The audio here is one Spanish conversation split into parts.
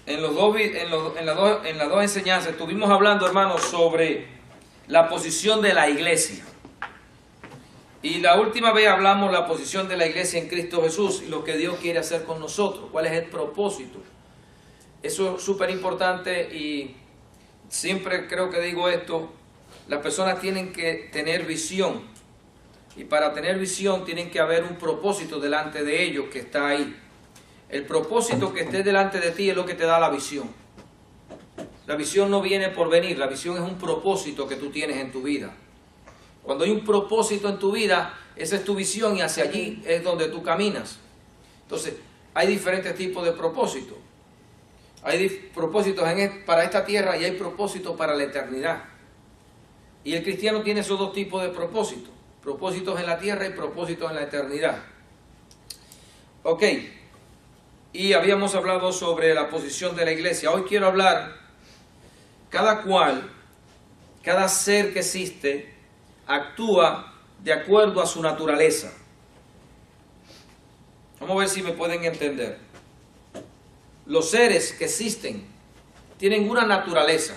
en las dos enseñanzas estuvimos hablando, hermanos, sobre la posición de la iglesia. Y la última vez hablamos la posición de la iglesia en Cristo Jesús y lo que Dios quiere hacer con nosotros, cuál es el propósito. Eso es súper importante y siempre creo que digo esto, las personas tienen que tener visión. Y para tener visión tienen que haber un propósito delante de ellos que está ahí. El propósito que esté delante de ti es lo que te da la visión. La visión no viene por venir, la visión es un propósito que tú tienes en tu vida. Cuando hay un propósito en tu vida, esa es tu visión y hacia allí es donde tú caminas. Entonces, hay diferentes tipos de propósitos. Hay propósitos para esta tierra y hay propósitos para la eternidad. Y el cristiano tiene esos dos tipos de propósitos. Propósitos en la tierra y propósitos en la eternidad. Ok. Y habíamos hablado sobre la posición de la iglesia. Hoy quiero hablar, cada ser que existe, actúa de acuerdo a su naturaleza. Vamos a ver si me pueden entender. Los seres que existen tienen una naturaleza.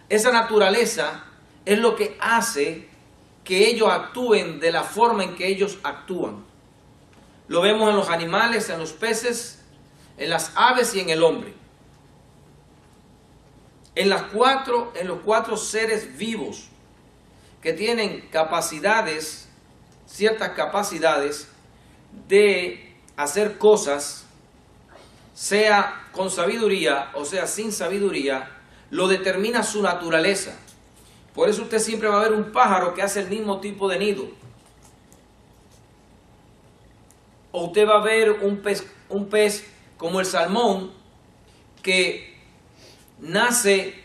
Esa naturaleza es lo que hace que ellos actúen de la forma en que ellos actúan. Lo vemos en los animales, en los peces, en las aves y en el hombre. En los cuatro seres vivos que tienen ciertas capacidades de hacer cosas, sea con sabiduría o sea sin sabiduría, lo determina su naturaleza. Por eso usted siempre va a ver un pájaro que hace el mismo tipo de nido. O usted va a ver un pez como el salmón que nace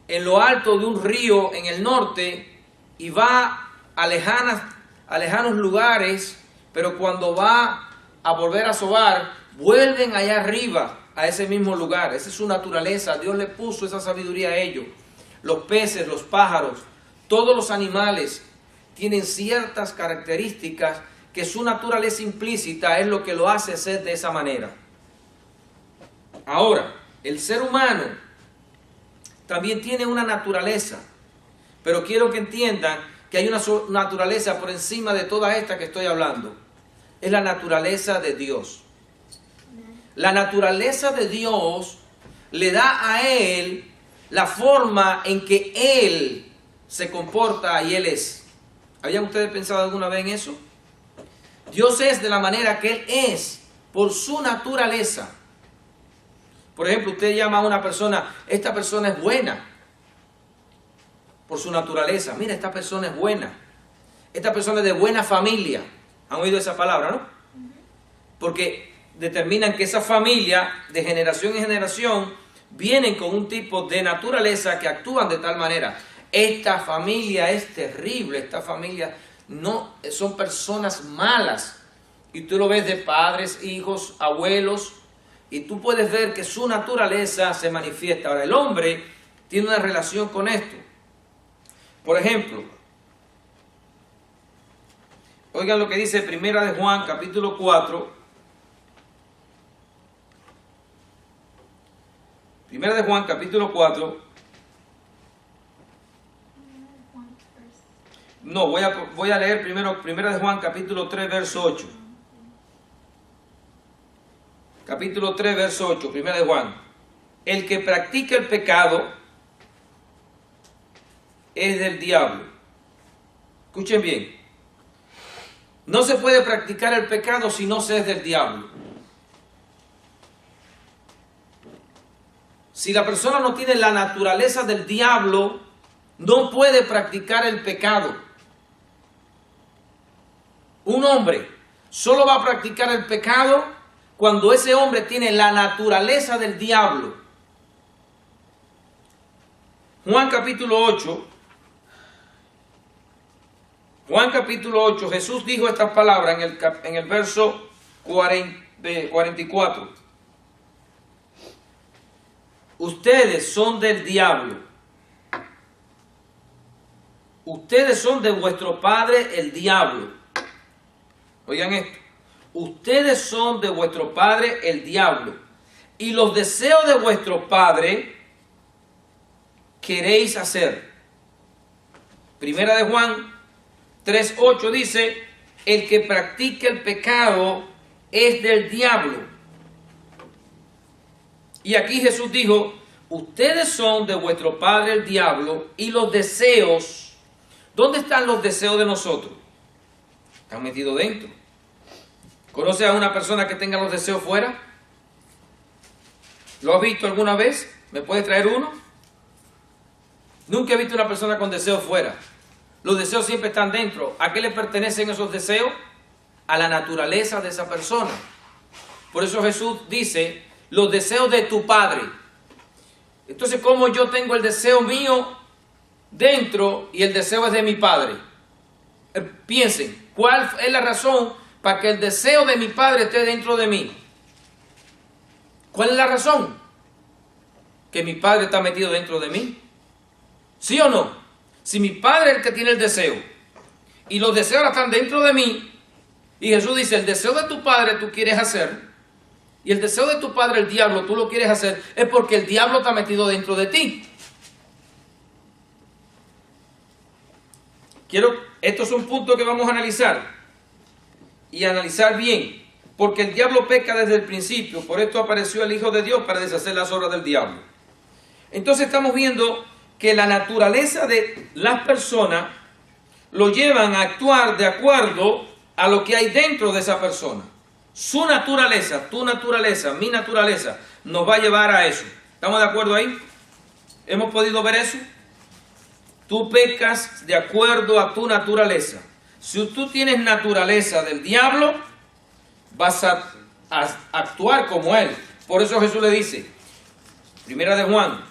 en lo alto de un río en el norte y va a lejanos lugares, pero cuando va a volver a sobar, vuelven allá arriba a ese mismo lugar. Esa es su naturaleza. Dios le puso esa sabiduría a ellos. Los peces, los pájaros, todos los animales tienen ciertas características que su naturaleza implícita es lo que lo hace ser de esa manera. Ahora, el ser humano también tiene una naturaleza, pero quiero que entiendan que hay una naturaleza por encima de toda esta que estoy hablando. Es la naturaleza de Dios. La naturaleza de Dios le da a Él la forma en que Él se comporta y Él es. ¿Habían ustedes pensado alguna vez en eso? Dios es de la manera que Él es, por su naturaleza. Por ejemplo, usted llama a una persona, esta persona es buena, por su naturaleza. Mira, esta persona es buena. Esta persona es de buena familia. ¿Han oído esa palabra, no? Porque determinan que esa familia, de generación en generación, vienen con un tipo de naturaleza que actúan de tal manera. Esta familia es terrible, esta familia no, son personas malas. Y tú lo ves de padres, hijos, abuelos, y tú puedes ver que su naturaleza se manifiesta. Ahora, el hombre tiene una relación con esto. Por ejemplo, oigan lo que dice Primera de Juan, capítulo 4. Primera de Juan, capítulo 4. No, voy a leer primero Primera de Juan, capítulo 3, verso 8. Capítulo 3, verso 8, Primera de Juan. El que practica el pecado es del diablo. Escuchen bien. No se puede practicar el pecado si no se es del diablo. Si la persona no tiene la naturaleza del diablo, no puede practicar el pecado. Un hombre solo va a practicar el pecado cuando ese hombre tiene la naturaleza del diablo. Juan capítulo 8. Juan capítulo 8, Jesús dijo estas palabras en el verso 44. Ustedes son del diablo. Ustedes son de vuestro padre el diablo. Oigan esto. Ustedes son de vuestro padre el diablo y los deseos de vuestro padre queréis hacer. Primera de Juan 3:8 dice, el que practica el pecado es del diablo. Y aquí Jesús dijo, ustedes son de vuestro padre el diablo y los deseos. ¿Dónde están los deseos de nosotros? Están metidos dentro. ¿Conoces a una persona que tenga los deseos fuera? ¿Lo has visto alguna vez? ¿Me puedes traer uno? Nunca he visto una persona con deseos fuera. Los deseos siempre están dentro. ¿A qué le pertenecen esos deseos? A la naturaleza de esa persona. Por eso Jesús dice, los deseos de tu padre. Entonces, ¿cómo yo tengo el deseo mío dentro y el deseo es de mi padre? Piensen, ¿cuál es la razón para que el deseo de mi padre esté dentro de mí? ¿Cuál es la razón? Que mi padre está metido dentro de mí. ¿Sí o no? Si mi padre es el que tiene el deseo y los deseos ahora están dentro de mí, y Jesús dice, el deseo de tu padre tú quieres hacer, y el deseo de tu padre, el diablo, tú lo quieres hacer, es porque el diablo está metido dentro de ti. Esto es un punto que vamos a analizar, y analizar bien, porque el diablo peca desde el principio, por esto apareció el Hijo de Dios para deshacer las obras del diablo. Entonces estamos viendo que la naturaleza de las personas lo llevan a actuar de acuerdo a lo que hay dentro de esa persona. Su naturaleza, tu naturaleza, mi naturaleza, nos va a llevar a eso. ¿Estamos de acuerdo ahí? ¿Hemos podido ver eso? Tú pecas de acuerdo a tu naturaleza. Si tú tienes naturaleza del diablo, vas a actuar como él. Por eso Jesús le dice, primera de Juan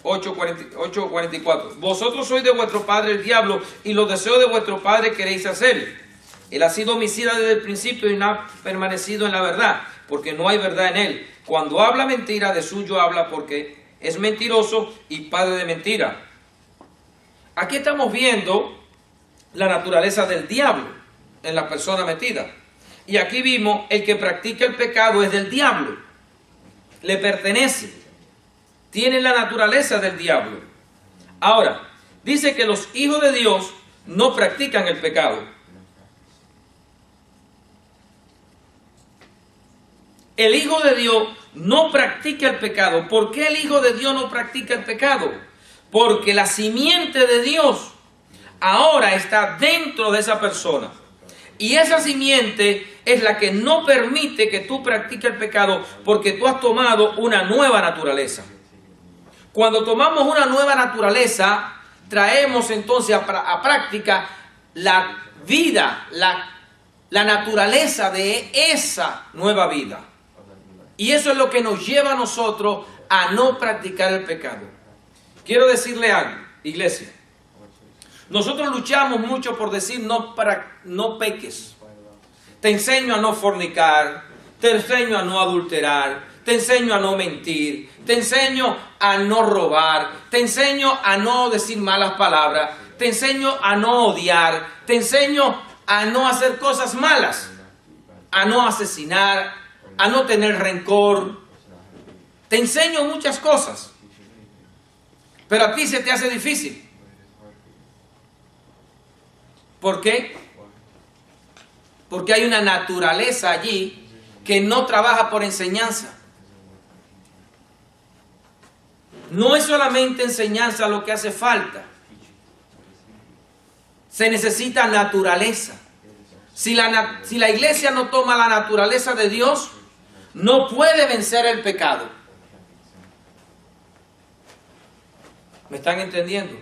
8:44, vosotros sois de vuestro padre el diablo y los deseos de vuestro padre queréis hacer. Él ha sido homicida desde el principio y no ha permanecido en la verdad, porque no hay verdad en él. Cuando habla mentira, de suyo habla porque es mentiroso y padre de mentira. Aquí estamos viendo la naturaleza del diablo en la persona metida. Y aquí vimos, el que practica el pecado es del diablo. Le pertenece. Tiene la naturaleza del diablo. Ahora, dice que los hijos de Dios no practican el pecado. El Hijo de Dios no practica el pecado. ¿Por qué el Hijo de Dios no practica el pecado? Porque la simiente de Dios ahora está dentro de esa persona. Y esa simiente es la que no permite que tú practiques el pecado, porque tú has tomado una nueva naturaleza. Cuando tomamos una nueva naturaleza, traemos entonces a práctica la vida, la naturaleza de esa nueva vida. Y eso es lo que nos lleva a nosotros a no practicar el pecado. Quiero decirle algo, iglesia. Nosotros luchamos mucho por decir no peques. Te enseño a no fornicar, te enseño a no adulterar, te enseño a no mentir, te enseño a no robar, te enseño a no decir malas palabras, te enseño a no odiar, te enseño a no hacer cosas malas, a no asesinar, a no tener rencor. Te enseño muchas cosas, pero a ti se te hace difícil. ¿Por qué? Porque hay una naturaleza allí que no trabaja por enseñanza. No es solamente enseñanza lo que hace falta. Se necesita naturaleza. Si la iglesia no toma la naturaleza de Dios, no puede vencer el pecado. ¿Me están entendiendo?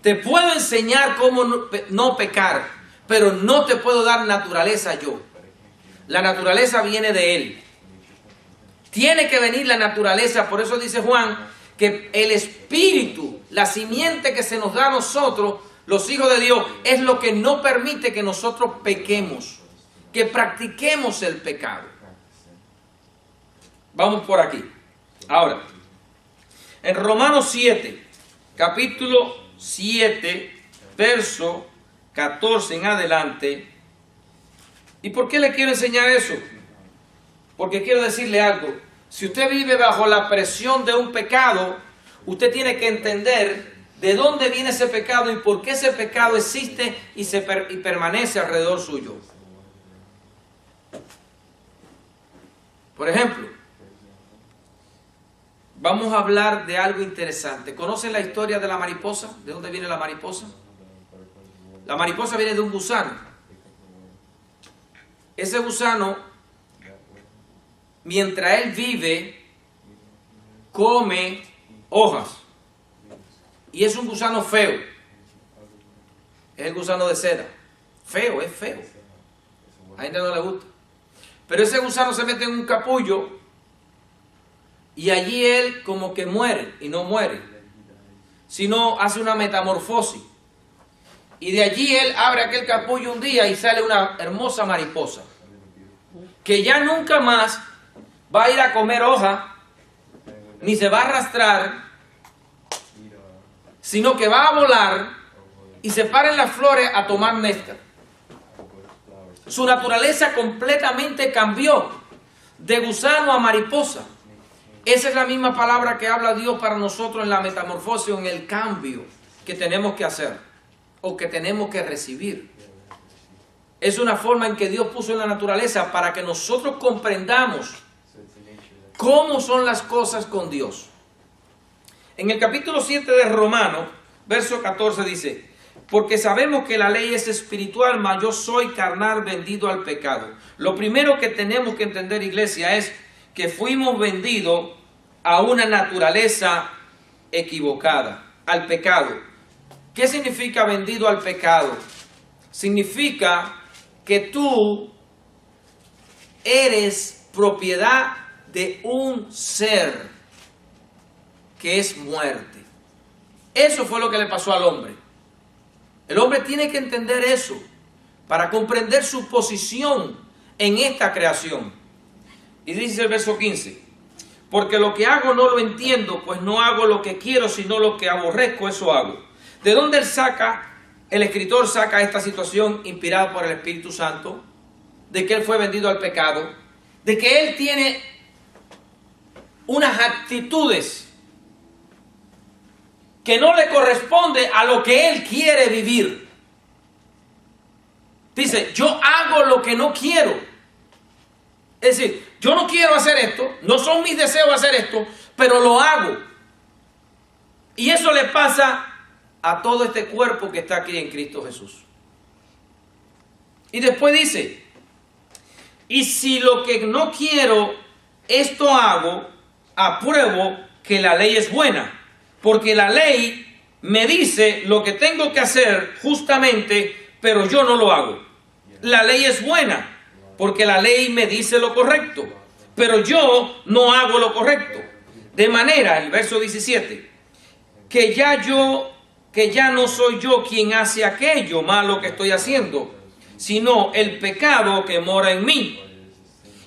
Te puedo enseñar cómo no pecar, pero no te puedo dar naturaleza yo. La naturaleza viene de Él. Tiene que venir la naturaleza, por eso dice Juan, que el Espíritu, la simiente que se nos da a nosotros, los hijos de Dios, es lo que no permite que nosotros pequemos, que practiquemos el pecado. Vamos por aquí. Ahora, en Romanos 7, capítulo 7, verso 14 en adelante. ¿Y por qué le quiero enseñar eso? Porque quiero decirle algo, si usted vive bajo la presión de un pecado, usted tiene que entender de dónde viene ese pecado y por qué ese pecado existe y permanece alrededor suyo. Por ejemplo, vamos a hablar de algo interesante. ¿Conocen la historia de la mariposa? ¿De dónde viene la mariposa? La mariposa viene de un gusano. Ese gusano, mientras él vive, come hojas. Y es un gusano feo. Es el gusano de seda. Feo, es feo. A gente no le gusta. Pero ese gusano se mete en un capullo y allí él como que muere, y no muere, sino hace una metamorfosis. Y de allí él abre aquel capullo un día y sale una hermosa mariposa, que ya nunca más va a ir a comer hoja, ni se va a arrastrar, sino que va a volar y se para en las flores a tomar néctar. Su naturaleza completamente cambió de gusano a mariposa. Esa es la misma palabra que habla Dios para nosotros en la metamorfosis, en el cambio que tenemos que hacer o que tenemos que recibir. Es una forma en que Dios puso en la naturaleza para que nosotros comprendamos cómo son las cosas con Dios. En el capítulo 7 de Romanos, verso 14 dice: porque sabemos que la ley es espiritual, mas yo soy carnal, vendido al pecado. Lo primero que tenemos que entender, iglesia, es que fuimos vendidos a una naturaleza equivocada, al pecado. ¿Qué significa vendido al pecado? Significa que tú eres propiedad de un ser que es muerte. Eso fue lo que le pasó al hombre. El hombre tiene que entender eso para comprender su posición en esta creación. Y dice el verso 15: porque lo que hago no lo entiendo, pues no hago lo que quiero, sino lo que aborrezco, eso hago. ¿De dónde el escritor saca esta situación inspirada por el Espíritu Santo? De que él fue vendido al pecado, de que él tiene unas actitudes que no le corresponde a lo que él quiere vivir. Dice, yo hago lo que no quiero. Es decir, yo no quiero hacer esto, no son mis deseos hacer esto, pero lo hago. Y eso le pasa a todo este cuerpo que está aquí en Cristo Jesús. Y después dice, y si lo que no quiero, esto hago, apruebo que la ley es buena. Porque la ley me dice lo que tengo que hacer justamente, pero yo no lo hago. La ley es buena, porque la ley me dice lo correcto, pero yo no hago lo correcto. De manera, el verso 17, que ya no soy yo quien hace aquello malo que estoy haciendo, sino el pecado que mora en mí.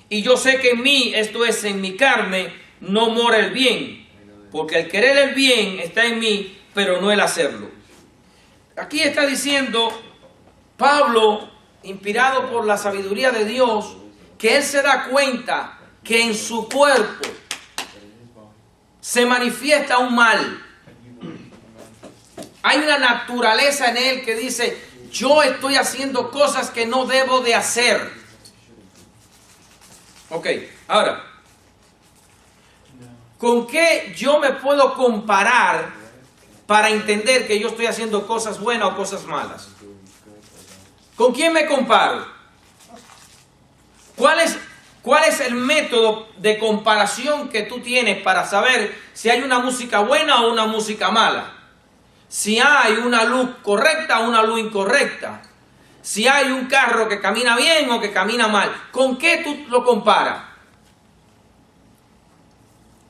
Y yo sé que en mí, esto es, en mi carne, no mora el bien. Porque el querer el bien está en mí, pero no el hacerlo. Aquí está diciendo Pablo, inspirado por la sabiduría de Dios, que él se da cuenta que en su cuerpo se manifiesta un mal. Hay una naturaleza en él que dice, yo estoy haciendo cosas que no debo de hacer. Ok, ahora, ¿con qué yo me puedo comparar para entender que yo estoy haciendo cosas buenas o cosas malas? ¿Con quién me comparo? ¿Cuál es el método de comparación que tú tienes para saber si hay una música buena o una música mala? Si hay una luz correcta o una luz incorrecta. Si hay un carro que camina bien o que camina mal. ¿Con qué tú lo comparas?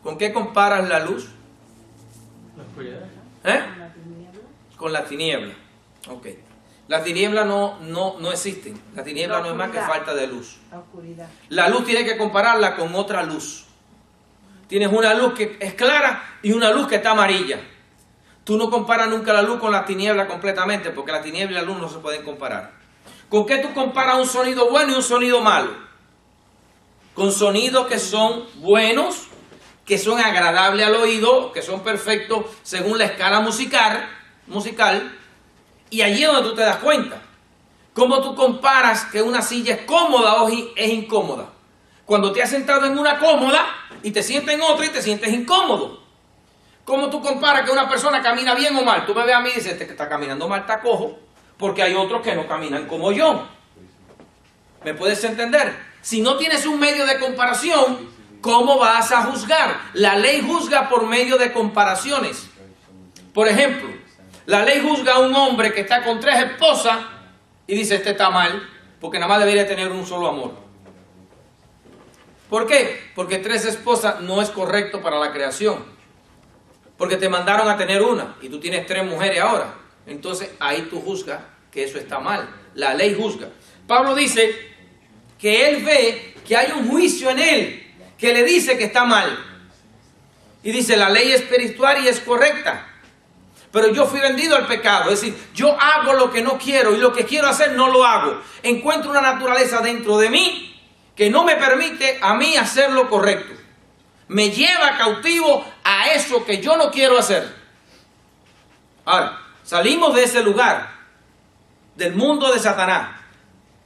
¿Con qué comparas la luz? La oscuridad. Con la tiniebla. Ok. Las tinieblas no existen. La tiniebla no es más que falta de luz. La oscuridad. La luz tiene que compararla con otra luz. Tienes una luz que es clara y una luz que está amarilla. Tú no comparas nunca la luz con la tiniebla completamente, porque la tiniebla y la luz no se pueden comparar. ¿Con qué tú comparas un sonido bueno y un sonido malo? con sonidos que son buenos, que son agradables al oído, que son perfectos según la escala musical, y allí es donde tú te das cuenta. ¿Cómo tú comparas que una silla es cómoda o es incómoda? Cuando te has sentado en una cómoda y te sientes en otra y te sientes incómodo. ¿Cómo tú comparas que una persona camina bien o mal? Tú me ves a mí y dices, este que está caminando mal está cojo, porque hay otros que no caminan como yo. ¿Me puedes entender? Si no tienes un medio de comparación, ¿cómo vas a juzgar? La ley juzga por medio de comparaciones. Por ejemplo, la ley juzga a un hombre que está con 3 esposas y dice, este está mal, porque nada más debería tener un solo amor. ¿Por qué? Porque 3 esposas no es correcto para la creación. Porque te mandaron a tener una y tú tienes 3 mujeres ahora. Entonces ahí tú juzgas que eso está mal. La ley juzga. Pablo dice que él ve que hay un juicio en él que le dice que está mal. Y dice, la ley es espiritual y es correcta. Pero yo fui vendido al pecado. Es decir, yo hago lo que no quiero y lo que quiero hacer no lo hago. Encuentro una naturaleza dentro de mí que no me permite a mí hacer lo correcto. Me lleva cautivo a eso que yo no quiero hacer. Ahora, salimos de ese lugar, del mundo de Satanás.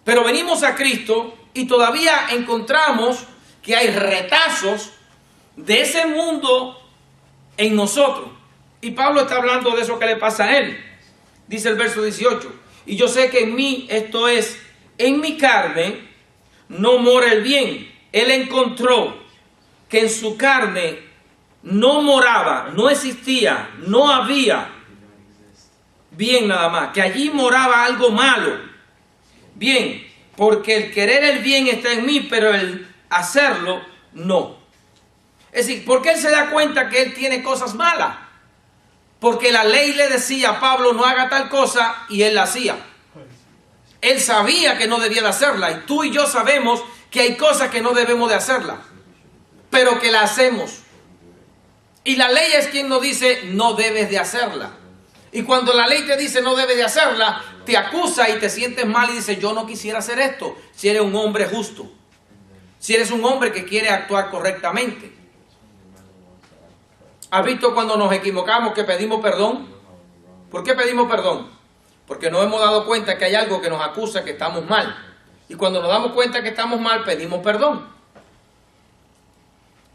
Pero venimos a Cristo y todavía encontramos que hay retazos de ese mundo en nosotros. Y Pablo está hablando de eso que le pasa a él. Dice el verso 18. Y yo sé que en mí, esto es, en mi carne, no mora el bien. Él encontró que en su carne no moraba, no existía, no había bien nada más. Que allí moraba algo malo. Bien, porque el querer el bien está en mí, pero el hacerlo no. Es decir, ¿por qué él se da cuenta que él tiene cosas malas? Porque la ley le decía a Pablo no haga tal cosa y él la hacía. Él sabía que no debía de hacerla y tú y yo sabemos que hay cosas que no debemos de hacerlas, pero que la hacemos. Y la ley es quien nos dice no debes de hacerla. Y cuando la ley te dice no debes de hacerla, te acusa y te sientes mal y dices yo no quisiera hacer esto. Si eres un hombre justo, si eres un hombre que quiere actuar correctamente. ¿Has visto cuando nos equivocamos que pedimos perdón? ¿Por qué pedimos perdón? Porque nos hemos dado cuenta que hay algo que nos acusa que estamos mal. Y cuando nos damos cuenta que estamos mal, pedimos perdón.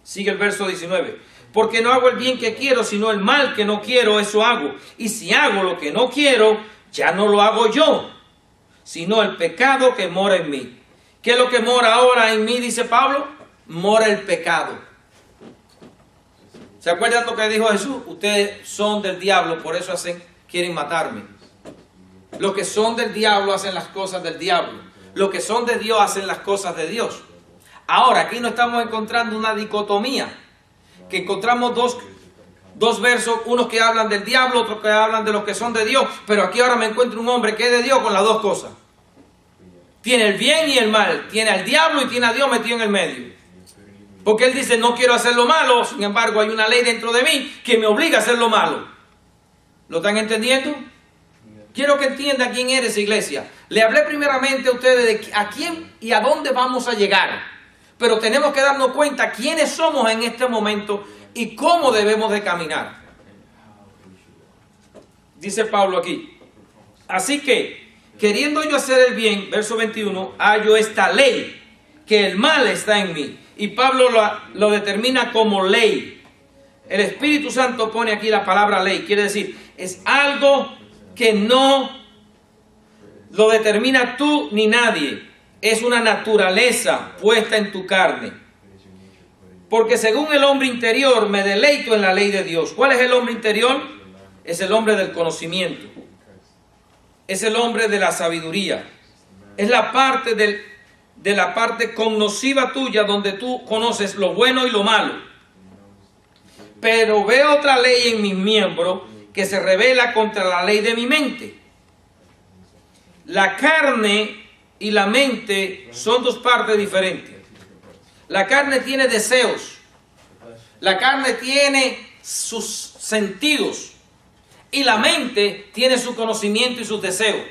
Sigue el verso 19. Porque no hago el bien que quiero, sino el mal que no quiero, eso hago. Y si hago lo que no quiero, ya no lo hago yo, sino el pecado que mora en mí. ¿Qué es lo que mora ahora en mí, dice Pablo? Mora el pecado. ¿Se acuerdan lo que dijo Jesús? Ustedes son del diablo, por eso quieren matarme. Los que son del diablo hacen las cosas del diablo. Los que son de Dios hacen las cosas de Dios. Ahora, aquí no estamos encontrando una dicotomía. Que encontramos dos versos, unos que hablan del diablo, otros que hablan de los que son de Dios. Pero aquí ahora me encuentro un hombre que es de Dios con las dos cosas. Tiene el bien y el mal. Tiene al diablo y tiene a Dios metido en el medio. Porque él dice, no quiero hacer lo malo, sin embargo hay una ley dentro de mí que me obliga a hacer lo malo. ¿Lo están entendiendo? Quiero que entiendan quién eres, iglesia. Le hablé primeramente a ustedes de a quién y a dónde vamos a llegar. Pero tenemos que darnos cuenta quiénes somos en este momento y cómo debemos de caminar. Dice Pablo aquí. Así que, queriendo yo hacer el bien, verso 21, hallo esta ley, que el mal está en mí. Y Pablo lo determina como ley. El Espíritu Santo pone aquí la palabra ley. Quiere decir, es algo que no lo determina tú ni nadie. Es una naturaleza puesta en tu carne. Porque según el hombre interior me deleito en la ley de Dios. ¿Cuál es el hombre interior? Es el hombre del conocimiento. Es el hombre de la sabiduría. Es la parte de la parte cognosciva tuya donde tú conoces lo bueno y lo malo. Pero veo otra ley en mis miembros que se revela contra la ley de mi mente. La carne y la mente son dos partes diferentes. La carne tiene deseos. La carne tiene sus sentidos. Y la mente tiene su conocimiento y sus deseos.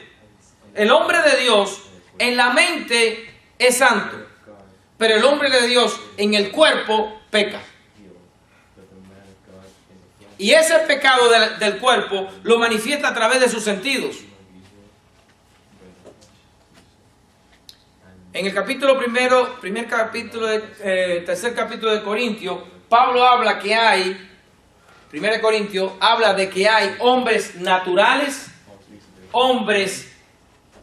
El hombre de Dios en la mente es santo. pero el hombre de Dios en el cuerpo peca. Y ese pecado del cuerpo lo manifiesta a través de sus sentidos. En el capítulo tercer capítulo de Corintios, Pablo habla que hay, 1 Corintios habla de que hay hombres naturales, hombres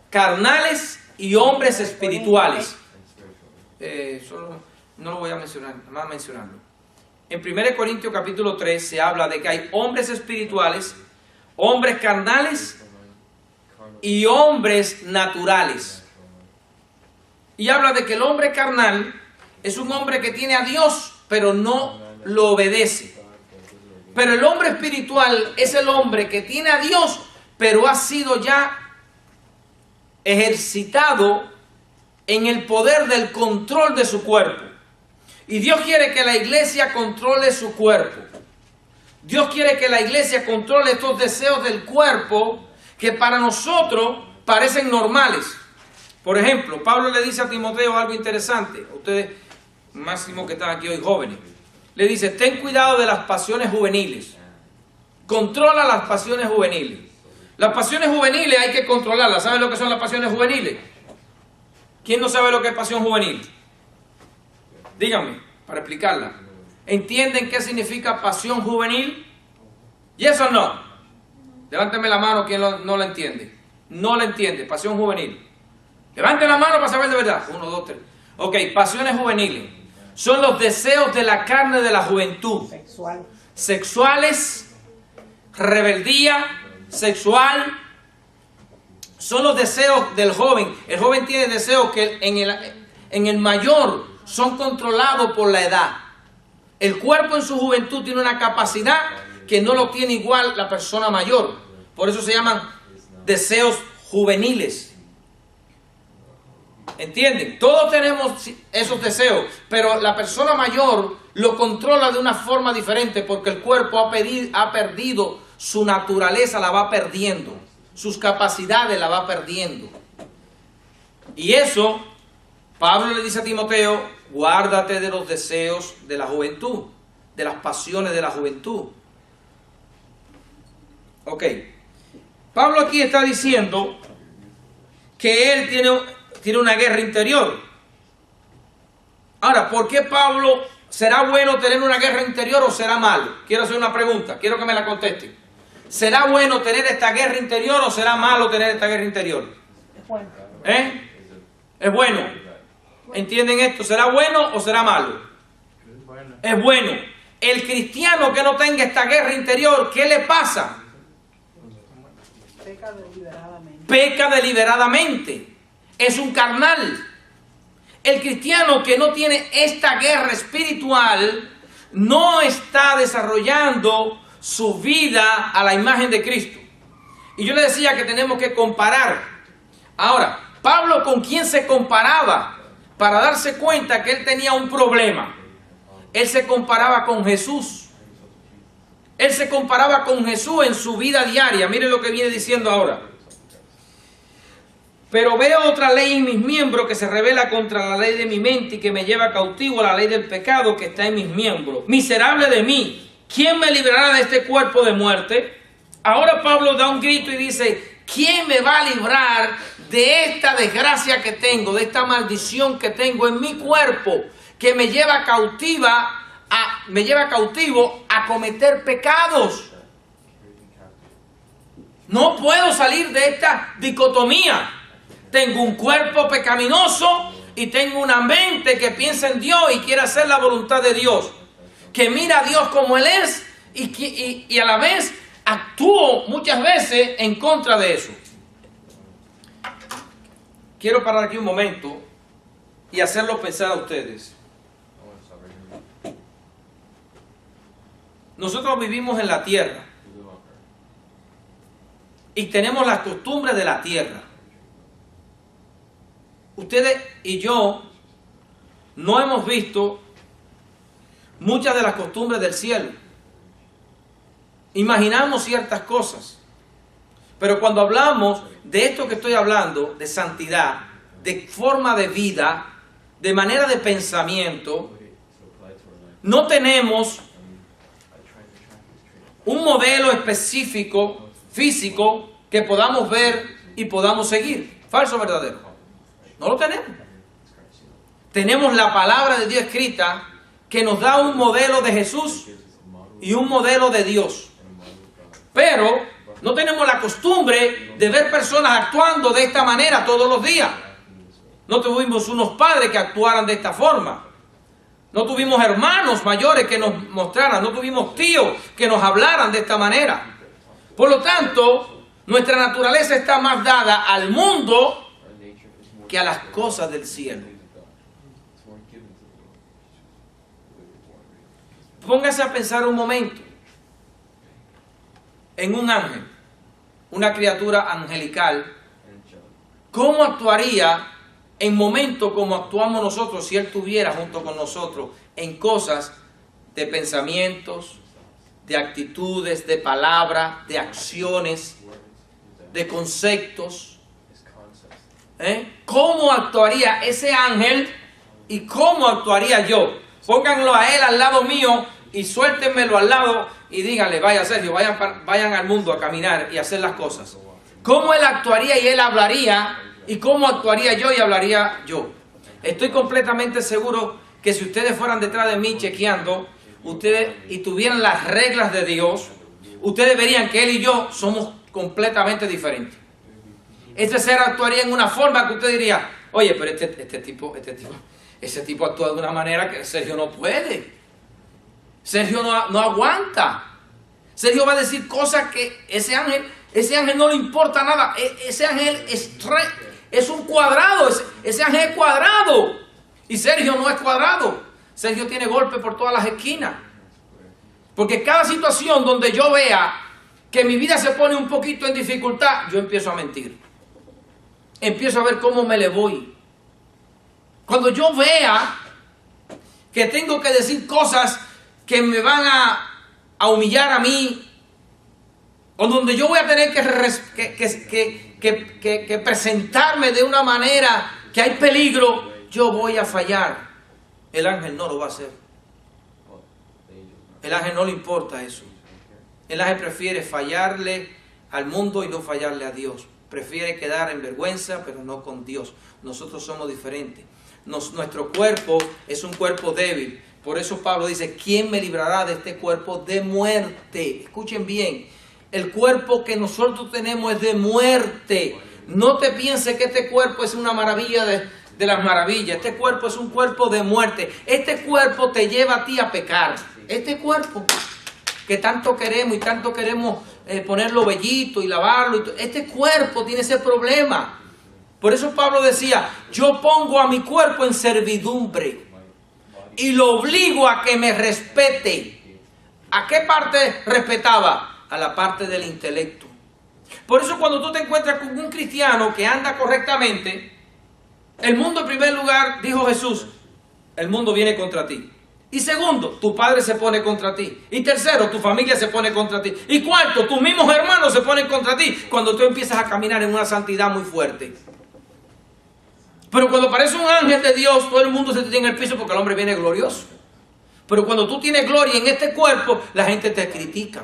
carnales y hombres espirituales. Solo no lo voy a mencionar, nada más mencionarlo. En 1 Corintios capítulo 3 se habla de que hay hombres espirituales, hombres carnales y hombres naturales. Y habla de que el hombre carnal es un hombre que tiene a Dios, pero no lo obedece. Pero el hombre espiritual es el hombre que tiene a Dios, pero ha sido ya ejercitado en el poder del control de su cuerpo. Y Dios quiere que la iglesia controle su cuerpo. Dios quiere que la iglesia controle estos deseos del cuerpo que para nosotros parecen normales. Por ejemplo, Pablo le dice a Timoteo algo interesante. A ustedes, máximo que están aquí hoy jóvenes, le dice: ten cuidado de las pasiones juveniles. Controla las pasiones juveniles. Las pasiones juveniles hay que controlarlas. ¿Saben lo que son las pasiones juveniles? ¿Quién no sabe lo que es pasión juvenil? Díganme, para explicarla. ¿Entienden qué significa pasión juvenil? ¿Yes o no? Levánteme la mano quien no la entiende. No la entiende, pasión juvenil. Levanten la mano para saber de verdad. 1, 2, 3. Ok, pasiones juveniles. Son los deseos de la carne de la juventud. Sexuales, rebeldía, sexual. Son los deseos del joven. El joven tiene deseos que en el mayor son controlados por la edad. El cuerpo en su juventud tiene una capacidad que no lo tiene igual la persona mayor. Por eso se llaman deseos juveniles. ¿Entienden? Todos tenemos esos deseos, pero la persona mayor lo controla de una forma diferente porque el cuerpo ha perdido su naturaleza, la va perdiendo. Sus capacidades la va perdiendo. Y eso, Pablo le dice a Timoteo: guárdate de los deseos de la juventud, de las pasiones de la juventud. Ok. Pablo aquí está diciendo que él tiene una guerra interior. Ahora, ¿por qué Pablo será bueno tener una guerra interior o será malo? Quiero hacer una pregunta, quiero que me la contesten. ¿Será bueno tener esta guerra interior o será malo tener esta guerra interior? Es bueno. Es bueno. ¿Entienden esto? ¿Será bueno o será malo? Es bueno. El cristiano que no tenga esta guerra interior, ¿qué le pasa? Peca deliberadamente. Peca deliberadamente. Es un carnal. El cristiano que no tiene esta guerra espiritual no está desarrollando su vida a la imagen de Cristo. Y yo le decía que tenemos que comparar. Ahora, Pablo, ¿con quién se comparaba? Para darse cuenta que él tenía un problema. Él se comparaba con Jesús. Él se comparaba con Jesús en su vida diaria. Miren lo que viene diciendo ahora. Pero veo otra ley en mis miembros que se revela contra la ley de mi mente y que me lleva cautivo a la ley del pecado que está en mis miembros. Miserable de mí, ¿quién me librará de este cuerpo de muerte? Ahora Pablo da un grito y dice: ¿quién me va a librar de esta desgracia que tengo, de esta maldición que tengo en mi cuerpo, que me lleva cautivo a cometer pecados? No puedo salir de esta dicotomía. Tengo un cuerpo pecaminoso y tengo una mente que piensa en Dios y quiere hacer la voluntad de Dios, que mira a Dios como Él es y a la vez actúo muchas veces en contra de eso. Quiero parar aquí un momento y hacerlo pensar a ustedes. Nosotros vivimos en la tierra y tenemos las costumbres de la tierra. Ustedes y yo no hemos visto muchas de las costumbres del cielo. Imaginamos ciertas cosas, pero cuando hablamos de esto que estoy hablando, de santidad, de forma de vida, de manera de pensamiento, no tenemos un modelo específico, físico, que podamos ver y podamos seguir. ¿Falso o verdadero? No lo tenemos. Tenemos la palabra de Dios escrita que nos da un modelo de Jesús y un modelo de Dios. Pero no tenemos la costumbre de ver personas actuando de esta manera todos los días. No tuvimos unos padres que actuaran de esta forma. No tuvimos hermanos mayores que nos mostraran. No tuvimos tíos que nos hablaran de esta manera. Por lo tanto, nuestra naturaleza está más dada al mundo que a las cosas del cielo. Póngase a pensar un momento en un ángel, una criatura angelical. ¿Cómo actuaría en momentos como actuamos nosotros si él estuviera junto con nosotros en cosas de pensamientos, de actitudes, de palabras, de acciones, de conceptos? ¿Cómo actuaría ese ángel y cómo actuaría yo? Pónganlo a él al lado mío y suéltenmelo al lado y díganle, vaya Sergio, vayan al mundo a caminar y a hacer las cosas. ¿Cómo él actuaría y él hablaría? ¿Y cómo actuaría yo y hablaría yo? Estoy completamente seguro que si ustedes fueran detrás de mí chequeando, ustedes y tuvieran las reglas de Dios, ustedes verían que él y yo somos completamente diferentes. Este ser actuaría en una forma que usted diría, oye, pero ese tipo actúa de una manera que Sergio no puede. Sergio no aguanta. Sergio va a decir cosas que ese ángel no le importa nada. Ese ángel es un cuadrado. Ese ángel es cuadrado. Y Sergio no es cuadrado. Sergio tiene golpes por todas las esquinas. Porque cada situación donde yo vea que mi vida se pone un poquito en dificultad, yo empiezo a mentir. Empiezo a ver cómo me le voy. Cuando yo vea que tengo que decir cosas que me van a humillar a mí, o donde yo voy a tener que presentarme de una manera que hay peligro, yo voy a fallar. El ángel no lo va a hacer. El ángel no le importa eso. El ángel prefiere fallarle al mundo y no fallarle a Dios. Prefiere quedar en vergüenza, pero no con Dios. Nosotros somos diferentes. Nuestro cuerpo es un cuerpo débil. Por eso Pablo dice, ¿quién me librará de este cuerpo de muerte? Escuchen bien, el cuerpo que nosotros tenemos es de muerte. No te pienses que este cuerpo es una maravilla de las maravillas. Este cuerpo es un cuerpo de muerte. Este cuerpo te lleva a ti a pecar. Este cuerpo que tanto queremos y tanto queremos ponerlo bellito y lavarlo. Este cuerpo tiene ese problema. Por eso Pablo decía, yo pongo a mi cuerpo en servidumbre y lo obligo a que me respete. ¿A qué parte respetaba? A la parte del intelecto. Por eso cuando tú te encuentras con un cristiano que anda correctamente, el mundo en primer lugar, dijo Jesús, el mundo viene contra ti. Y segundo, tu padre se pone contra ti. Y tercero, tu familia se pone contra ti. Y cuarto, tus mismos hermanos se ponen contra ti cuando tú empiezas a caminar en una santidad muy fuerte. Pero cuando aparece un ángel de Dios, todo el mundo se te tiene en el piso porque el hombre viene glorioso. Pero cuando tú tienes gloria en este cuerpo, la gente te critica.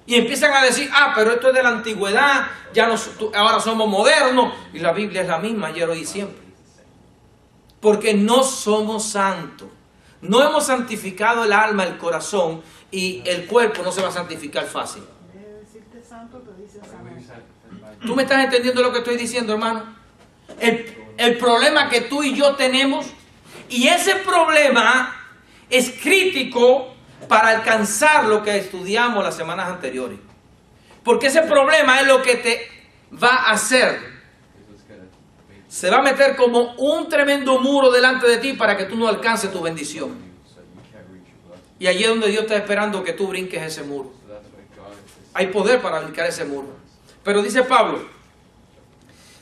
Y empiezan a decir, pero esto es de la antigüedad, ahora somos modernos. Y la Biblia es la misma, ayer, hoy y siempre. Porque no somos santos. No hemos santificado el alma, el corazón, y el cuerpo no se va a santificar fácil. ¿Tú me estás entendiendo lo que estoy diciendo, hermano? El problema que tú y yo tenemos, y ese problema es crítico para alcanzar lo que estudiamos las semanas anteriores. Porque ese problema es lo que te va a hacer. Se va a meter como un tremendo muro delante de ti para que tú no alcances tu bendición. Y allí es donde Dios está esperando que tú brinques ese muro. Hay poder para brincar ese muro. Pero dice Pablo,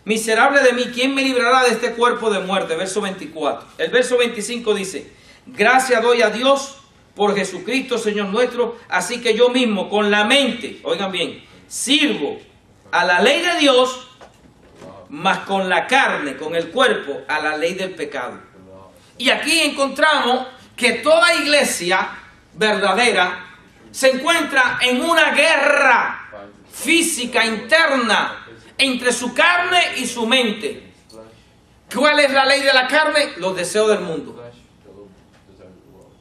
miserable de mí, ¿quién me librará de este cuerpo de muerte? Verso 24. El verso 25 dice, gracias doy a Dios por Jesucristo, Señor nuestro, así que yo mismo con la mente, oigan bien, sirvo a la ley de Dios, mas con la carne, con el cuerpo, a la ley del pecado. Y aquí encontramos que toda iglesia verdadera se encuentra en una guerra física interna entre su carne y su mente. ¿Cuál es la ley de la carne? Los deseos del mundo.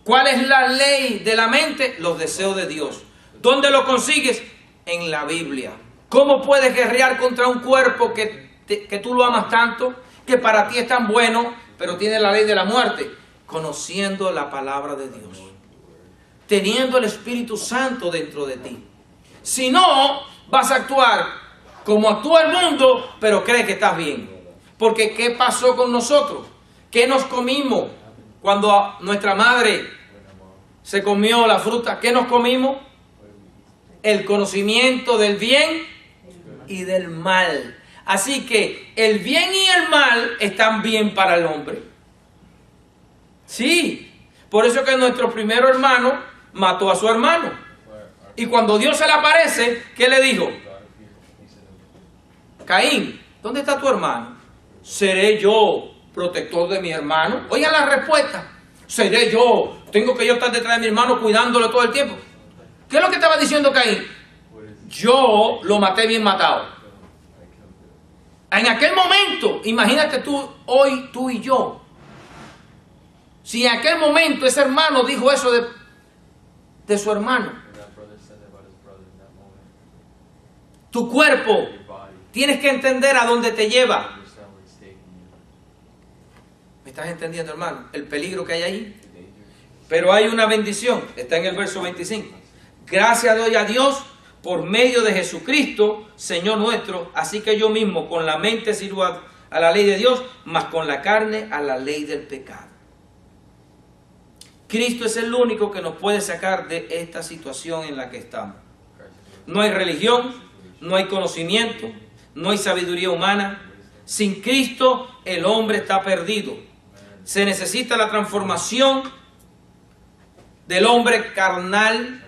¿Cuál es la ley de la mente? Los deseos de Dios. ¿Dónde lo consigues? En la Biblia. ¿Cómo puedes guerrear contra un cuerpo que tú lo amas tanto, que para ti es tan bueno, pero tiene la ley de la muerte? Conociendo la palabra de Dios, teniendo el Espíritu Santo dentro de ti. Si no, vas a actuar como actúa el mundo, pero crees que estás bien. Porque ¿qué pasó con nosotros? ¿Qué nos comimos cuando nuestra madre se comió la fruta? ¿Qué nos comimos? El conocimiento del bien y del mal. Así que el bien y el mal están bien para el hombre. Sí, por eso que nuestro primer hermano mató a su hermano. Y cuando Dios se le aparece, ¿qué le dijo? Caín, ¿dónde está tu hermano? ¿Seré yo protector de mi hermano? Oiga la respuesta. ¿Seré yo? ¿Tengo que yo estar detrás de mi hermano cuidándolo todo el tiempo? ¿Qué es lo que estaba diciendo Caín? Yo lo maté bien matado. En aquel momento, imagínate tú, hoy tú y yo. Si en aquel momento ese hermano dijo eso de su hermano, tu cuerpo, tienes que entender a dónde te lleva. ¿Me estás entendiendo, hermano? El peligro que hay ahí. Pero hay una bendición, está en el verso 25. Gracias doy a Dios por medio de Jesucristo, Señor nuestro. Así que yo mismo con la mente sirvo a la ley de Dios, mas con la carne a la ley del pecado. Cristo es el único que nos puede sacar de esta situación en la que estamos. No hay religión, no hay conocimiento, no hay sabiduría humana. Sin Cristo el hombre está perdido. Se necesita la transformación del hombre carnal,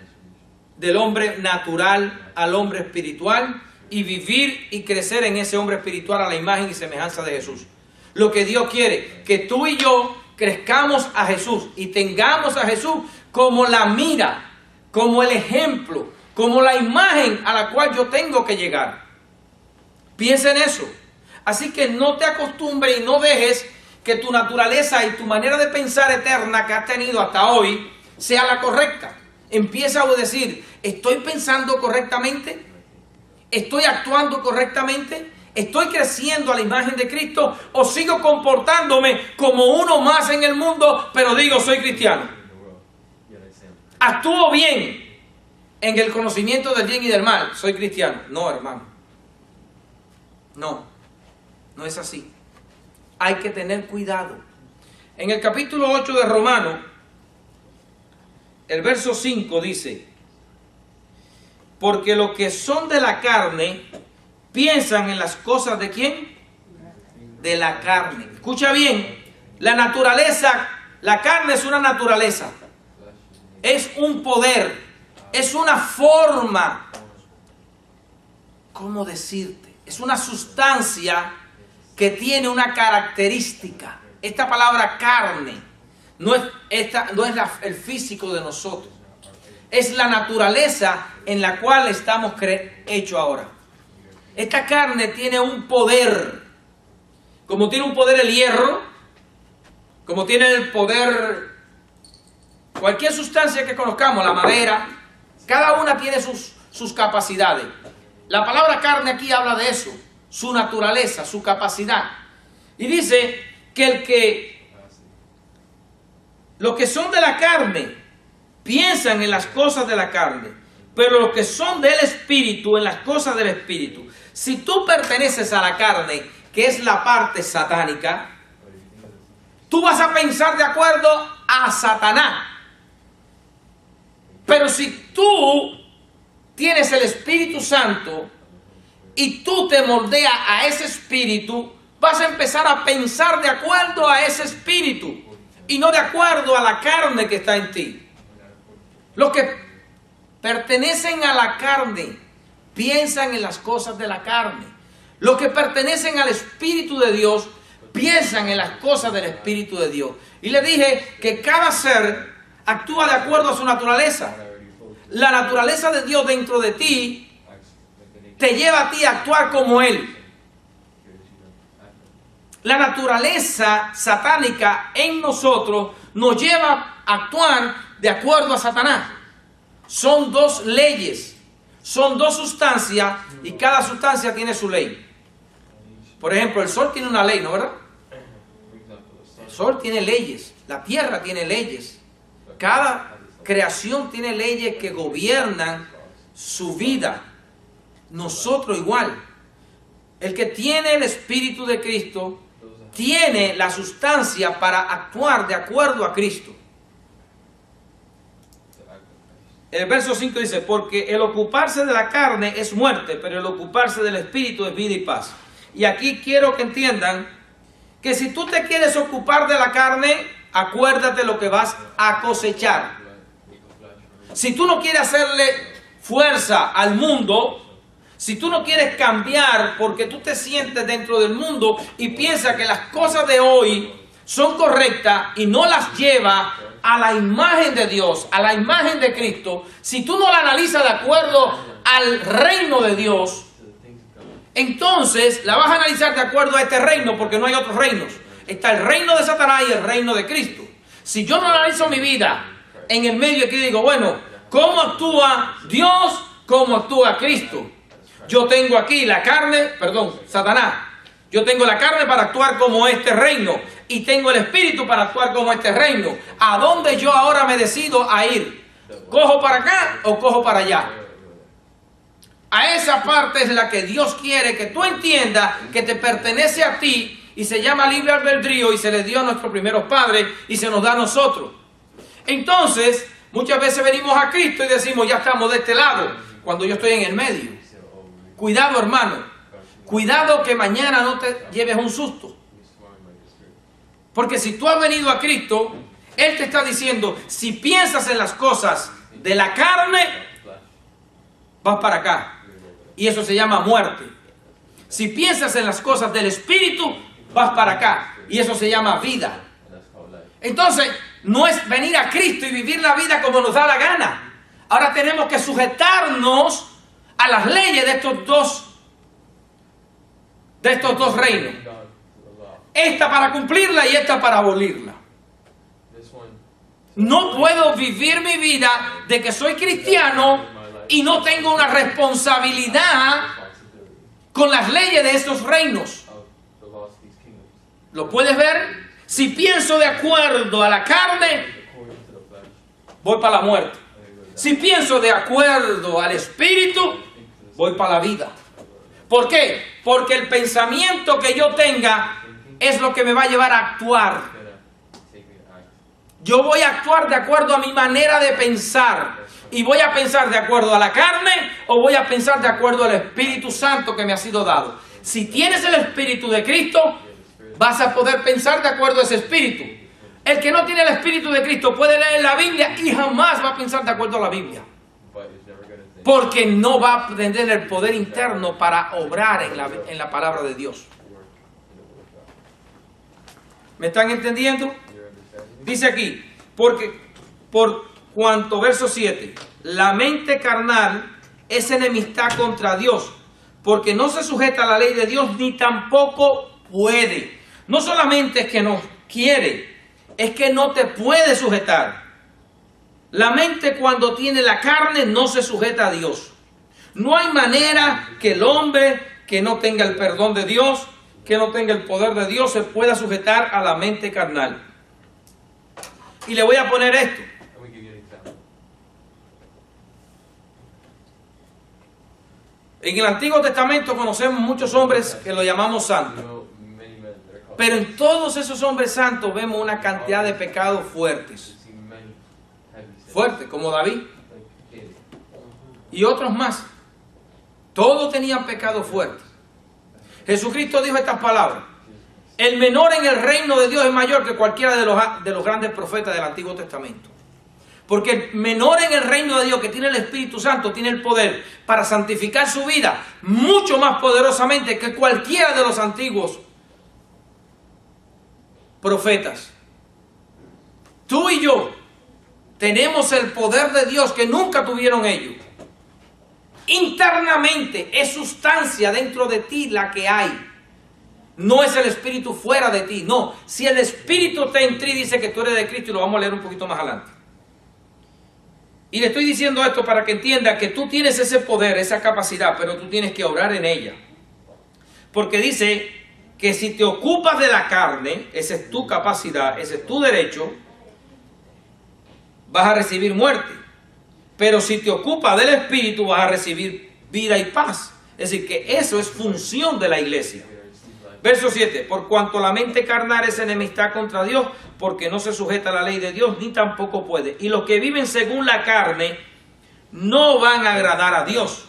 del hombre natural al hombre espiritual, y vivir y crecer en ese hombre espiritual a la imagen y semejanza de Jesús. Lo que Dios quiere, que tú y yo crezcamos a Jesús y tengamos a Jesús como la mira, como el ejemplo, como la imagen a la cual yo tengo que llegar. Piensa en eso. Así que no te acostumbres y no dejes que tu naturaleza y tu manera de pensar eterna que has tenido hasta hoy sea la correcta. Empieza a decir, ¿estoy pensando correctamente? ¿Estoy actuando correctamente? ¿Estoy creciendo a la imagen de Cristo? ¿O sigo comportándome como uno más en el mundo, pero digo soy cristiano? ¿Actúo bien en el conocimiento del bien y del mal? Soy cristiano. No, hermano. No es así. Hay que tener cuidado. En el capítulo 8 de Romanos, el verso 5 dice: porque los que son de la carne piensan en las cosas de ¿quién? De la carne. Escucha bien, la naturaleza, la carne es una naturaleza, es un poder, es una forma, ¿cómo decirte? Es una sustancia que tiene una característica. Esta palabra carne no es el físico de nosotros, es la naturaleza en la cual estamos hechos ahora. Esta carne tiene un poder, como tiene un poder el hierro, como tiene el poder cualquier sustancia que conozcamos, la madera, cada una tiene sus capacidades. La palabra carne aquí habla de eso, su naturaleza, su capacidad. Y dice que los que son de la carne piensan en las cosas de la carne, pero los que son del Espíritu, en las cosas del Espíritu. Si tú perteneces a la carne, que es la parte satánica, tú vas a pensar de acuerdo a Satanás. Pero si tú tienes el Espíritu Santo y tú te moldeas a ese Espíritu, vas a empezar a pensar de acuerdo a ese Espíritu y no de acuerdo a la carne que está en ti. Los que pertenecen a la carne piensan en las cosas de la carne. Los que pertenecen al Espíritu de Dios piensan en las cosas del Espíritu de Dios. Y le dije que cada ser actúa de acuerdo a su naturaleza. La naturaleza de Dios dentro de ti te lleva a ti a actuar como Él. La naturaleza satánica en nosotros nos lleva a actuar de acuerdo a Satanás. Son dos leyes, son dos sustancias y cada sustancia tiene su ley. Por ejemplo, el sol tiene una ley, ¿no, verdad? El sol tiene leyes, la tierra tiene leyes. Cada creación tiene leyes que gobiernan su vida. Nosotros igual. El que tiene el Espíritu de Cristo tiene la sustancia para actuar de acuerdo a Cristo. El verso 5 dice, porque el ocuparse de la carne es muerte, pero el ocuparse del Espíritu es vida y paz. Y aquí quiero que entiendan que si tú te quieres ocupar de la carne, acuérdate lo que vas a cosechar. Si tú no quieres hacerle fuerza al mundo, si tú no quieres cambiar porque tú te sientes dentro del mundo y piensas que las cosas de hoy son correctas y no las lleva a la imagen de Dios, a la imagen de Cristo, si tú no la analizas de acuerdo al reino de Dios, entonces la vas a analizar de acuerdo a este reino porque no hay otros reinos. Está el reino de Satanás y el reino de Cristo. Si yo no analizo mi vida en el medio aquí digo, bueno, ¿cómo actúa Dios? ¿Cómo actúa Cristo? Yo tengo aquí la carne, Satanás. Yo tengo la carne para actuar como este reino y tengo el espíritu para actuar como este reino. ¿A dónde yo ahora me decido a ir? ¿Cojo para acá o cojo para allá? A esa parte es la que Dios quiere que tú entiendas que te pertenece a ti y se llama libre albedrío y se le dio a nuestros primeros padres y se nos da a nosotros. Entonces, muchas veces venimos a Cristo y decimos, ya estamos de este lado, cuando yo estoy en el medio. Cuidado, hermano. Cuidado que mañana no te lleves un susto. Porque si tú has venido a Cristo, Él te está diciendo, si piensas en las cosas de la carne, vas para acá. Y eso se llama muerte. Si piensas en las cosas del Espíritu, vas para acá. Y eso se llama vida. Entonces, no es venir a Cristo y vivir la vida como nos da la gana. Ahora tenemos que sujetarnos a las leyes de estos dos reinos. Esta para cumplirla y esta para abolirla. No puedo vivir mi vida de que soy cristiano y no tengo una responsabilidad con las leyes de estos reinos. ¿Lo puedes ver? Si pienso de acuerdo a la carne, voy para la muerte. Si pienso de acuerdo al Espíritu, voy para la vida. ¿Por qué? Porque el pensamiento que yo tenga es lo que me va a llevar a actuar. Yo voy a actuar de acuerdo a mi manera de pensar. ¿Y voy a pensar de acuerdo a la carne o voy a pensar de acuerdo al Espíritu Santo que me ha sido dado? Si tienes el Espíritu de Cristo, vas a poder pensar de acuerdo a ese Espíritu. El que no tiene el Espíritu de Cristo puede leer la Biblia y jamás va a pensar de acuerdo a la Biblia. Porque no va a tener el poder interno para obrar en la palabra de Dios. ¿Me están entendiendo? Dice aquí, porque por cuanto, verso 7, la mente carnal es enemistad contra Dios, porque no se sujeta a la ley de Dios ni tampoco puede. No solamente es que no quiere, es que no te puede sujetar. La mente cuando tiene la carne no se sujeta a Dios. No hay manera que el hombre que no tenga el perdón de Dios, que no tenga el poder de Dios, se pueda sujetar a la mente carnal. Y le voy a poner esto. En el Antiguo Testamento conocemos muchos hombres que lo llamamos santos. Pero en todos esos hombres santos vemos una cantidad de pecados fuertes. Fuertes, como David. Y otros más. Todos tenían pecados fuertes. Jesucristo dijo estas palabras. El menor en el reino de Dios es mayor que cualquiera de los grandes profetas del Antiguo Testamento. Porque el menor en el reino de Dios, que tiene el Espíritu Santo, tiene el poder para santificar su vida mucho más poderosamente que cualquiera de los antiguos profetas. Tú y yo tenemos el poder de Dios que nunca tuvieron ellos. Internamente es sustancia dentro de ti la que hay. No es el Espíritu fuera de ti, no. Si el Espíritu está en ti, dice que tú eres de Cristo, y lo vamos a leer un poquito más adelante. Y le estoy diciendo esto para que entienda que tú tienes ese poder, esa capacidad, pero tú tienes que obrar en ella. Porque dice que si te ocupas de la carne, esa es tu capacidad, ese es tu derecho, vas a recibir muerte. Pero si te ocupas del Espíritu, vas a recibir vida y paz. Es decir, que eso es función de la iglesia. Verso 7, por cuanto la mente carnal es enemistad contra Dios, porque no se sujeta a la ley de Dios, ni tampoco puede. Y los que viven según la carne no van a agradar a Dios.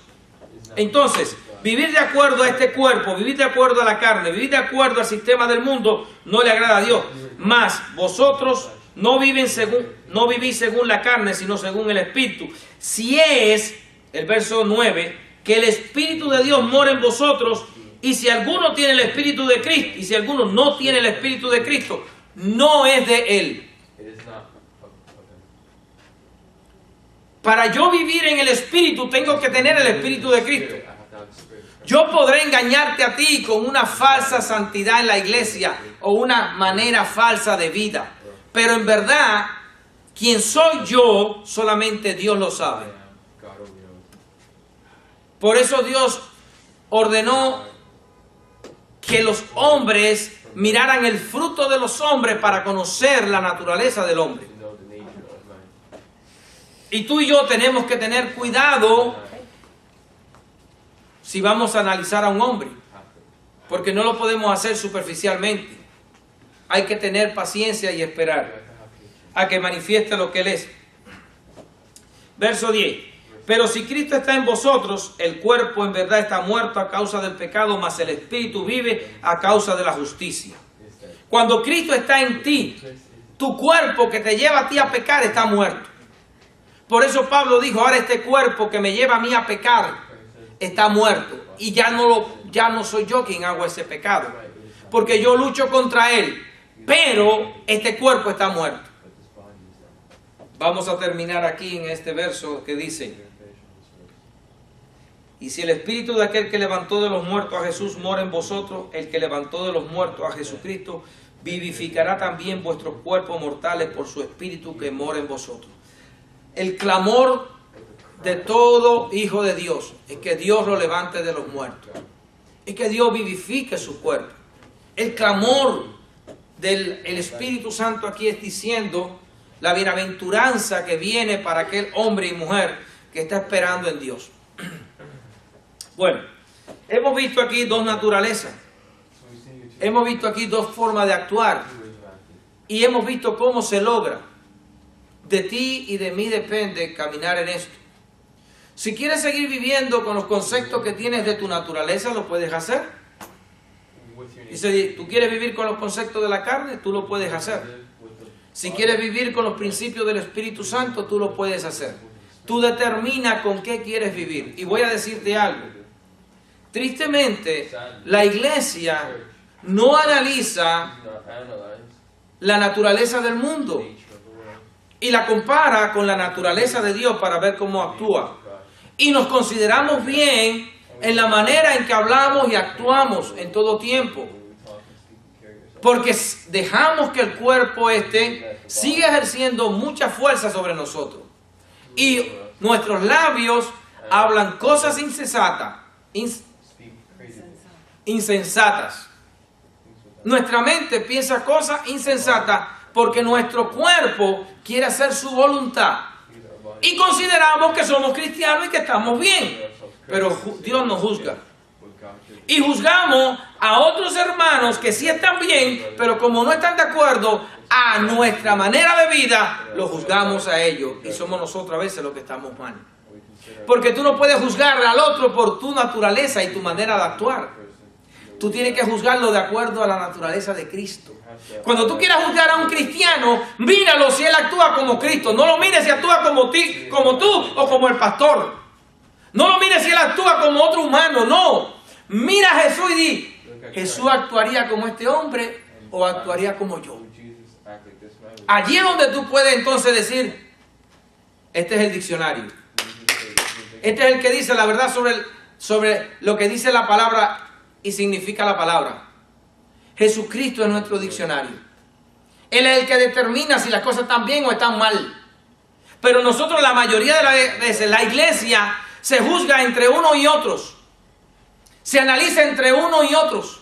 Entonces, vivir de acuerdo a este cuerpo, vivir de acuerdo a la carne, vivir de acuerdo al sistema del mundo, no le agrada a Dios. Mas vosotros no vivís según la carne, sino según el Espíritu. Si es, el verso 9, que el Espíritu de Dios mora en vosotros, y si alguno tiene el Espíritu de Cristo, y si alguno no tiene el Espíritu de Cristo, no es de Él. Para yo vivir en el Espíritu, tengo que tener el Espíritu de Cristo. Yo podré engañarte a ti con una falsa santidad en la iglesia, o una manera falsa de vida. Pero en verdad, quien soy yo, solamente Dios lo sabe. Por eso Dios ordenó que los hombres miraran el fruto de los hombres para conocer la naturaleza del hombre. Y tú y yo tenemos que tener cuidado si vamos a analizar a un hombre, porque no lo podemos hacer superficialmente. Hay que tener paciencia y esperar a que manifieste lo que Él es. Verso 10. Pero si Cristo está en vosotros, el cuerpo en verdad está muerto a causa del pecado, mas el Espíritu vive a causa de la justicia. Cuando Cristo está en ti, tu cuerpo que te lleva a ti a pecar está muerto. Por eso Pablo dijo, ahora este cuerpo que me lleva a mí a pecar está muerto. Y ya no soy yo quien hago ese pecado, porque yo lucho contra él, pero este cuerpo está muerto. Vamos a terminar aquí en este verso que dice: y si el Espíritu de aquel que levantó de los muertos a Jesús mora en vosotros, el que levantó de los muertos a Jesucristo vivificará también vuestros cuerpos mortales por su Espíritu que mora en vosotros. El clamor de todo hijo de Dios es que Dios lo levante de los muertos, es que Dios vivifique su cuerpo. El clamor del Espíritu Santo aquí es diciendo la bienaventuranza que viene para aquel hombre y mujer que está esperando en Dios. Bueno, hemos visto aquí dos naturalezas, hemos visto aquí dos formas de actuar y hemos visto cómo se logra. De ti y de mí depende caminar en esto. Si quieres seguir viviendo con los conceptos que tienes de tu naturaleza, lo puedes hacer. Y si tú quieres vivir con los conceptos de la carne, tú lo puedes hacer. Si quieres vivir con los principios del Espíritu Santo, tú lo puedes hacer. Tú determina con qué quieres vivir. Y voy a decirte algo. Tristemente, la iglesia no analiza la naturaleza del mundo y la compara con la naturaleza de Dios para ver cómo actúa. Y nos consideramos bien en la manera en que hablamos y actuamos en todo tiempo, porque dejamos que el cuerpo siga ejerciendo mucha fuerza sobre nosotros. Y nuestros labios hablan cosas insensatas. Nuestra mente piensa cosas insensatas porque nuestro cuerpo quiere hacer su voluntad. Y consideramos que somos cristianos y que estamos bien. Pero Dios nos juzga. Y juzgamos a otros hermanos que sí están bien, pero como no están de acuerdo a nuestra manera de vida, los juzgamos a ellos. Y somos nosotros a veces los que estamos mal. Porque tú no puedes juzgar al otro por tu naturaleza y tu manera de actuar. Tú tienes que juzgarlo de acuerdo a la naturaleza de Cristo. Cuando tú quieras juzgar a un cristiano, míralo si él actúa como Cristo. No lo mires si actúa como tú o como el pastor. No lo mires si él actúa como otro humano. No. Mira a Jesús y di, ¿Jesús actuaría como este hombre o actuaría como yo? Allí es donde tú puedes entonces decir, este es el diccionario. Este es el que dice la verdad sobre lo que dice la palabra y significa la palabra. Jesucristo es nuestro diccionario. Él es el que determina si las cosas están bien o están mal. Pero nosotros la mayoría de las veces, la iglesia se juzga entre unos y otros. Se analiza entre unos y otros.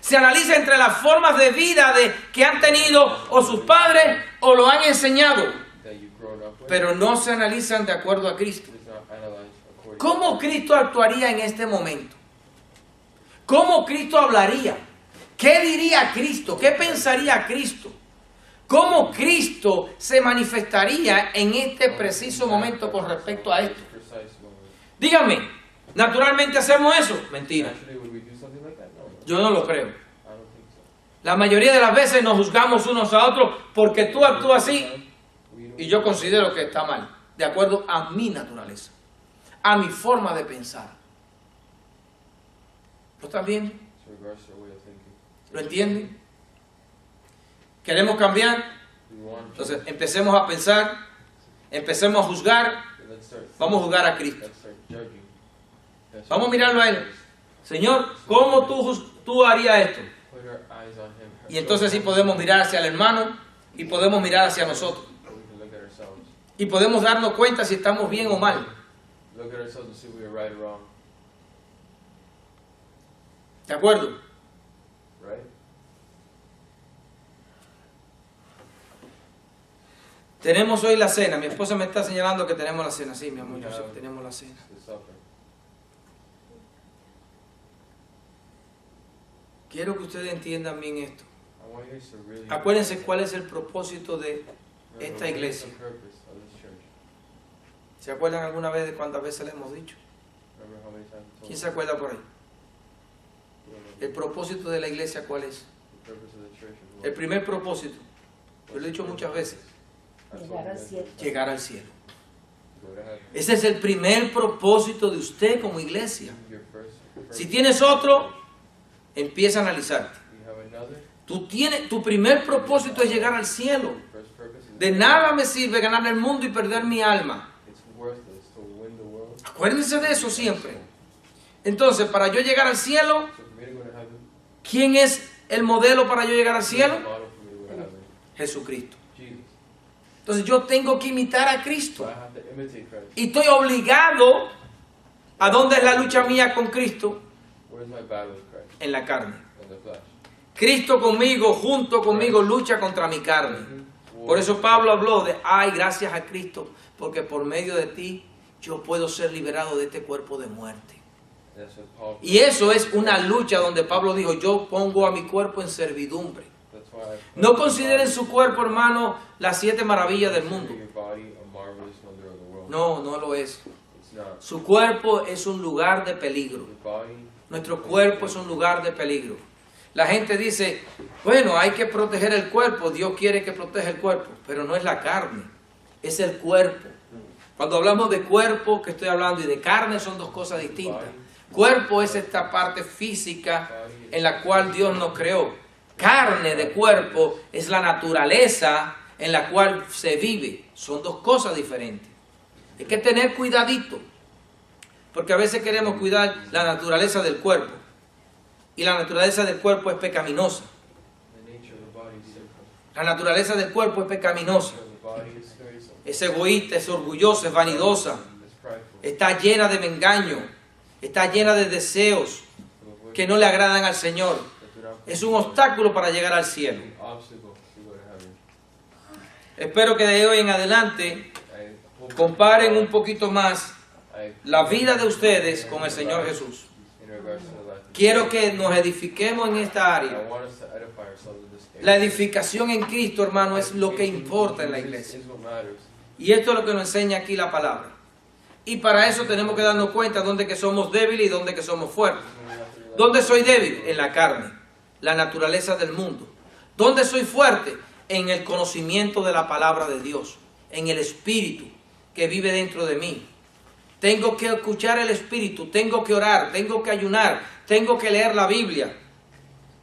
Se analiza entre las formas de vida que han tenido o sus padres o lo han enseñado. Pero no se analizan de acuerdo a Cristo. ¿Cómo Cristo actuaría en este momento? ¿Cómo Cristo hablaría? ¿Qué diría Cristo? ¿Qué pensaría Cristo? ¿Cómo Cristo se manifestaría en este preciso momento con respecto a esto? Díganme, ¿naturalmente hacemos eso? Mentira. Yo no lo creo. La mayoría de las veces nos juzgamos unos a otros porque tú actúas así y yo considero que está mal, de acuerdo a mi naturaleza, a mi forma de pensar. ¿Lo están viendo? ¿Lo entienden? ¿Queremos cambiar? Entonces empecemos a pensar, empecemos a juzgar, vamos a juzgar a Cristo. Vamos a mirarlo a Él. Señor, ¿cómo tú harías esto? Y entonces sí podemos mirar hacia el hermano y podemos mirar hacia nosotros. Y podemos darnos cuenta si estamos bien o mal. ¿De acuerdo? Tenemos hoy la cena. Mi esposa me está señalando que tenemos la cena. Sí, mi amor, yo sé que tenemos la cena. Quiero que ustedes entiendan bien esto. Acuérdense cuál es el propósito de esta iglesia. ¿Se acuerdan alguna vez de cuántas veces le hemos dicho? ¿Quién se acuerda por ahí? ¿El propósito de la iglesia cuál es? El primer propósito, yo lo he dicho muchas veces, Llegar al cielo. Llegar al cielo. Ese es el primer propósito de usted como iglesia. Si tienes otro, empieza a analizarte. Tu primer propósito es llegar al cielo. De nada me sirve ganar el mundo y perder mi alma. Acuérdense de eso siempre. Entonces, para yo llegar al cielo, ¿quién es el modelo para yo llegar al cielo? Jesucristo. Entonces yo tengo que imitar a Cristo. Y estoy obligado. ¿A dónde es la lucha mía con Cristo? En la carne. Cristo conmigo, junto conmigo, lucha contra mi carne. Por eso Pablo habló de, ay, gracias a Cristo, porque por medio de ti yo puedo ser liberado de este cuerpo de muerte. Y eso es una lucha donde Pablo dijo, yo pongo a mi cuerpo en servidumbre. No consideren su cuerpo, hermano, las 7 maravillas del mundo. No, no lo es. Su cuerpo es un lugar de peligro. Nuestro cuerpo es un lugar de peligro. La gente dice, bueno, hay que proteger el cuerpo. Dios quiere que proteja el cuerpo, pero no es la carne, es el cuerpo. Cuando hablamos de cuerpo, que estoy hablando, y de carne, son dos cosas distintas. Cuerpo es esta parte física en la cual Dios nos creó. Carne de cuerpo es la naturaleza en la cual se vive. Son dos cosas diferentes. Hay que tener cuidadito, porque a veces queremos cuidar la naturaleza del cuerpo, y la naturaleza del cuerpo es pecaminosa. La naturaleza del cuerpo es pecaminosa. Es egoísta, es orgullosa, es vanidosa. Está llena de engaño. Está llena de deseos que no le agradan al Señor. Es un obstáculo para llegar al cielo. Espero que de hoy en adelante comparen un poquito más la vida de ustedes con el Señor Jesús. Quiero que nos edifiquemos en esta área. La edificación en Cristo, hermano, es lo que importa en la iglesia. Y esto es lo que nos enseña aquí la palabra. Y para eso tenemos que darnos cuenta dónde que somos débiles y dónde que somos fuertes. ¿Dónde soy débil? En la carne, la naturaleza del mundo. ¿Dónde soy fuerte? En el conocimiento de la palabra de Dios, en el Espíritu que vive dentro de mí. Tengo que escuchar el Espíritu, tengo que orar, tengo que ayunar, tengo que leer la Biblia.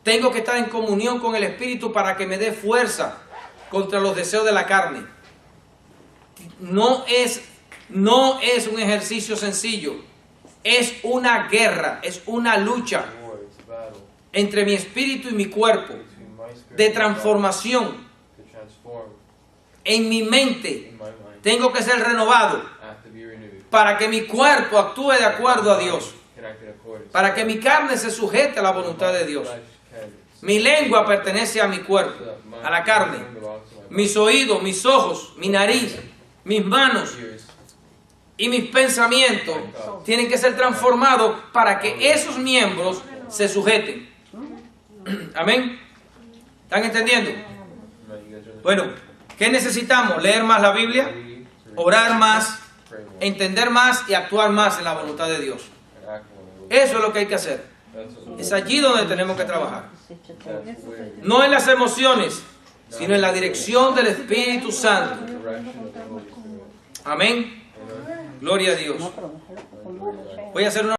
Tengo que estar en comunión con el Espíritu para que me dé fuerza contra los deseos de la carne. No es un ejercicio sencillo, es una guerra, es una lucha entre mi espíritu y mi cuerpo, de transformación. En mi mente tengo que ser renovado para que mi cuerpo actúe de acuerdo a Dios, para que mi carne se sujete a la voluntad de Dios. Mi lengua pertenece a mi cuerpo, a la carne. Mis oídos, mis ojos, mi nariz, mis manos y mis pensamientos tienen que ser transformados para que esos miembros se sujeten. Amén. ¿Están entendiendo? Bueno, ¿qué necesitamos? Leer más la Biblia, orar más, entender más y actuar más en la voluntad de Dios. Eso es lo que hay que hacer. Es allí donde tenemos que trabajar. No en las emociones, sino en la dirección del Espíritu Santo. Amén. Gloria a Dios. Voy a hacer una